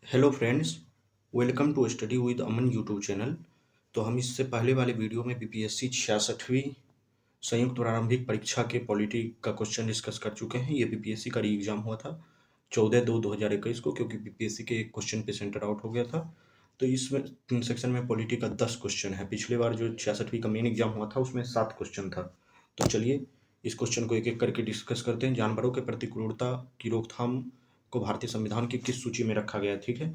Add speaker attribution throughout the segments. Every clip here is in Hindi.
Speaker 1: Hello friends, welcome to study with Aman YouTube channel. तो हम इससे पहले वाले वीडियो में बीपीएससी 66वीं संयुक्त प्रारंभिक परीक्षा के पॉलिटी का क्वेश्चन डिस्कस कर चुके हैं। ये बीपीएससी का री एग्ज़ाम हुआ था 14/2/2021 को, क्योंकि बीपीएससी के एक क्वेश्चन पे सेंटर आउट हो गया था। तो इसमें सेक्शन में पॉलिटी का 10 क्वेश्चन है। पिछले बार जो 66वीं का मेन एग्जाम हुआ था उसमें 7 क्वेश्चन था। तो चलिए इस क्वेश्चन को एक एक करके डिस्कस करते हैं। जानवरों के प्रति क्रूरता की रोकथाम को भारतीय संविधान की किस सूची में रखा गया है? ठीक है,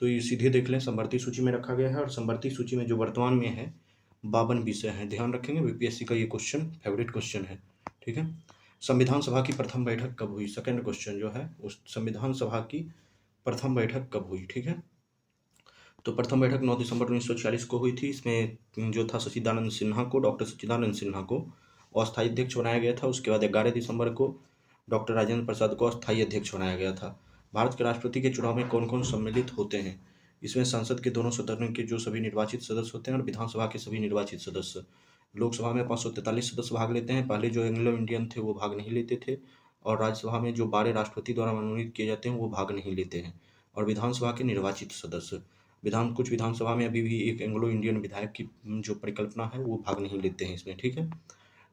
Speaker 1: तो ये सीधे देख लें, संवर्ती सूची में रखा गया है। और संवर्ती सूची में जो वर्तमान में है 52 विषय हैं। ध्यान रखेंगे, बीपीएससी का ये क्वेश्चन फेवरेट क्वेश्चन है। ठीक है, संविधान सभा की प्रथम बैठक कब हुई? सेकंड क्वेश्चन जो है उस संविधान सभा की प्रथम बैठक कब हुई? ठीक है, तो प्रथम बैठक 9 दिसंबर 1946 को हुई थी। इसमें जो था सच्चिदानंद सिन्हा को, डॉक्टर सच्चिदानंद सिन्हा को अस्थायी अध्यक्ष बनाया गया था। उसके बाद 11 दिसंबर को डॉक्टर राजेंद्र प्रसाद को अस्थायी अध्यक्ष बनाया गया था। भारत के राष्ट्रपति के चुनाव में कौन कौन सम्मिलित होते हैं? इसमें संसद के दोनों सदनों के जो सभी निर्वाचित सदस्य होते हैं और विधानसभा के सभी निर्वाचित सदस्य। लोकसभा में 543 सदस्य भाग लेते हैं। पहले जो एंग्लो इंडियन थे वो भाग नहीं लेते थे। और राज्यसभा में जो 12 राष्ट्रपति द्वारा मनोनीत किए जाते हैं वो भाग नहीं लेते हैं। और विधानसभा के निर्वाचित सदस्य, कुछ विधानसभा में अभी भी एक एंग्लो इंडियन विधायक की जो परिकल्पना है वो भाग नहीं लेते हैं इसमें। ठीक है,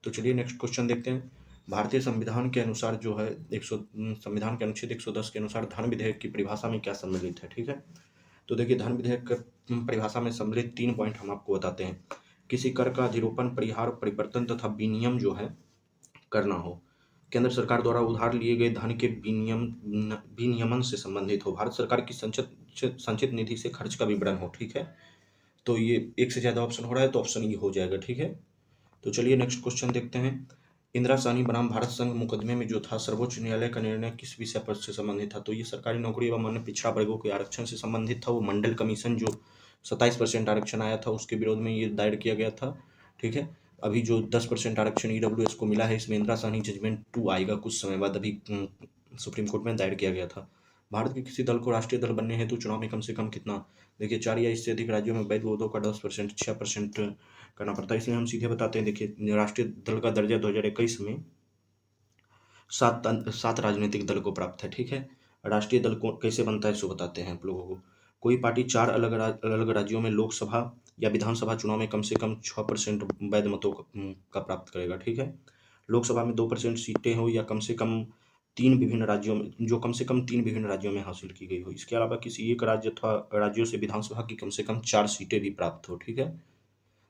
Speaker 1: तो चलिए नेक्स्ट क्वेश्चन देखते हैं। भारतीय संविधान के अनुसार जो है संविधान के अनुच्छेद 110 के अनुसार धन विधेयक की परिभाषा में क्या सम्मिलित है? ठीक है, तो देखिए धन विधेयक परिभाषा में सम्मिलित 3 पॉइंट हम आपको बताते हैं। किसी कर का अधिरोपण, परिहार, परिवर्तन तथा विनियम जो है करना हो। केंद्र सरकार द्वारा उधार लिए गए धन के विनियमन से संबंधित हो। भारत सरकार की संचित निधि से खर्च का विवरण हो। ठीक है, तो ये एक से ज़्यादा ऑप्शन हो रहा है तो ऑप्शन ये हो जाएगा। ठीक है, तो चलिए नेक्स्ट क्वेश्चन देखते हैं। इंदिरा साहनी बनाम भारत संघ मुकदमे में जो था सर्वोच्च न्यायालय का निर्णय किस विषय पर से संबंधित था? तो ये सरकारी नौकरी एवं अन्य पिछड़ा वर्गों के आरक्षण से संबंधित था। वो मंडल कमीशन जो 27% आरक्षण आया था उसके विरोध में ये दायर किया गया था। ठीक है, अभी जो 10% आरक्षण ईडब्ल्यूएस को मिला है इसमें इंदिरा साहनी जजमेंट 2 आएगा कुछ समय बाद। अभी सुप्रीम कोर्ट में दायर किया गया था। भारत के किसी दल को राष्ट्रीय दल बनने हेतु चुनाव में कम से कम कितना? देखिए 4 या इससे अधिक राज्यों में वैध वोटों का 10%, 6% करना पड़ता है। इसलिए हम सीधे बताते हैं। देखिए राष्ट्रीय दल का दर्जा 2021 में 7 राजनीतिक दल को प्राप्त है। ठीक है, राष्ट्रीय दल को कैसे बनता है सो बताते हैं आप लोगों को। कोई पार्टी 4 अलग राज्यों में लोकसभा या विधानसभा चुनाव में कम से कम 6% वैध मतों का प्राप्त करेगा। ठीक है, लोकसभा में 2% सीटें हो या कम से कम 3 विभिन्न राज्यों में, जो कम से कम 3 विभिन्न राज्यों में हासिल की गई हो। इसके अलावा किसी एक राज्य अथवा राज्यों से विधानसभा की कम से कम 4 सीटें भी प्राप्त हो। ठीक है,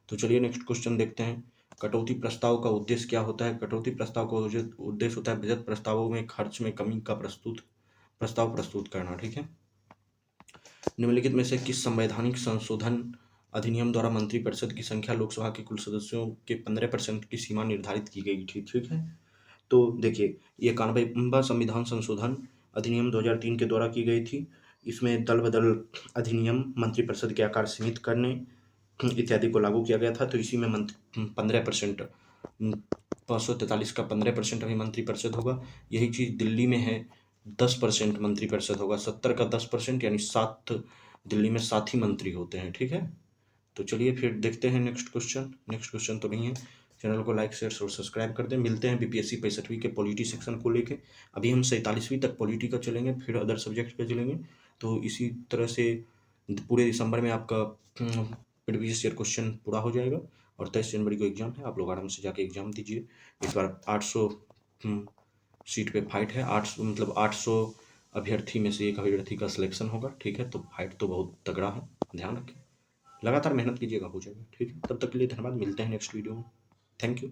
Speaker 1: तो चलिए नेक्स्ट क्वेश्चन देखते हैं। कटौती प्रस्ताव का उद्देश्य क्या होता है? कटौती प्रस्ताव का उद्देश्य होता है बजट प्रस्तावों में खर्च में कमी का प्रस्ताव प्रस्तुत करना। ठीक है, निम्नलिखित में से किस संवैधानिक संशोधन अधिनियम द्वारा मंत्रिपरिषद की संख्या लोकसभा के कुल सदस्यों के 15% की सीमा निर्धारित की गई थी? ठीक है, तो देखिए ये 91वां संविधान संशोधन अधिनियम 2003 के द्वारा की गई थी। इसमें दल बदल अधिनियम, मंत्रिपरिषद के आकार सीमित करने इत्यादि को लागू किया गया था। तो इसी में 15%, 543 का 15% अभी मंत्रिपरिषद होगा। यही चीज़ दिल्ली में है, 10% मंत्रिपरिषद होगा। 70 का 10% यानी 7, दिल्ली में 7 ही मंत्री होते हैं। ठीक है, तो चलिए फिर देखते हैं नेक्स्ट क्वेश्चन। नेक्स्ट क्वेश्चन तो नहीं है। चैनल को लाइक, शेयर और सब्सक्राइब कर दें। मिलते हैं बीपीएससी 65वीं के पॉलिटी सेक्शन को लेके। अभी हम 47वीं तक पॉलिटी का चलेंगे, फिर अदर सब्जेक्ट पे चलेंगे। तो इसी तरह से पूरे दिसंबर में आपका प्रीवियस ईयर क्वेश्चन पूरा हो जाएगा। और 23 जनवरी को एग्जाम है, आप लोग आराम से जाके एग्जाम दीजिए। इस बार 800 सीट पे फाइट है। 800 मतलब 800 अभ्यर्थी में से एक अभ्यर्थी का सिलेक्शन होगा। ठीक है, तो फाइट तो बहुत तगड़ा है, ध्यान रखें। लगातार मेहनत कीजिएगा, हो जाएगा। ठीक है, तब तक के लिए धन्यवाद। मिलते हैं नेक्स्ट वीडियो में। Thank you.